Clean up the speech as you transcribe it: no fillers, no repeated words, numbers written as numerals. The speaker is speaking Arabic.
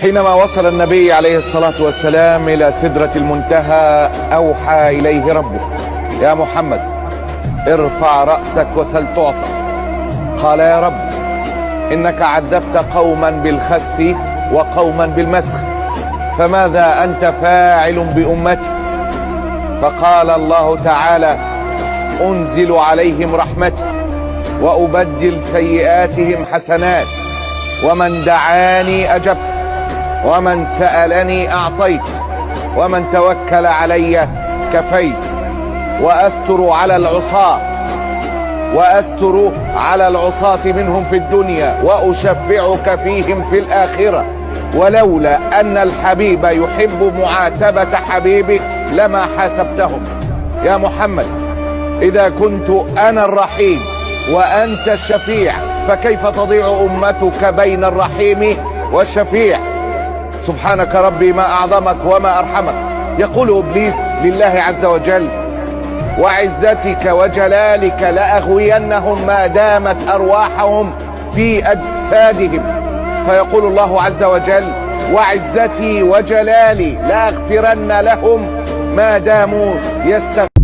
حينما وصل النبي عليه الصلاة والسلام إلى سدرة المنتهى أوحى إليه ربه: يا محمد ارفع رأسك وسل تعطى. قال: يا رب إنك عذبت قوما بالخسف وقوما بالمسخ، فماذا أنت فاعل بأمتي؟ فقال الله تعالى: أنزل عليهم رحمتي وأبدل سيئاتهم حسنات، ومن دعاني أجبت، ومن سألني أعطيت، ومن توكل علي كفيت. وأستر على العصاة منهم في الدنيا، وأشفعك فيهم في الآخرة. ولولا أن الحبيب يحب معاتبة حبيبه لما حاسبتهم. يا محمد، إذا كنت أنا الرحيم وأنت الشفيع، فكيف تضيع أمتك بين الرحيم والشفيع؟ سبحانك ربي ما أعظمك وما أرحمك. يقول إبليس لله عز وجل: وعزتك وجلالك لأغوينهم ما دامت أرواحهم في أجسادهم. فيقول الله عز وجل: وعزتي وجلالي لأغفرن لهم ما داموا يستغفرون.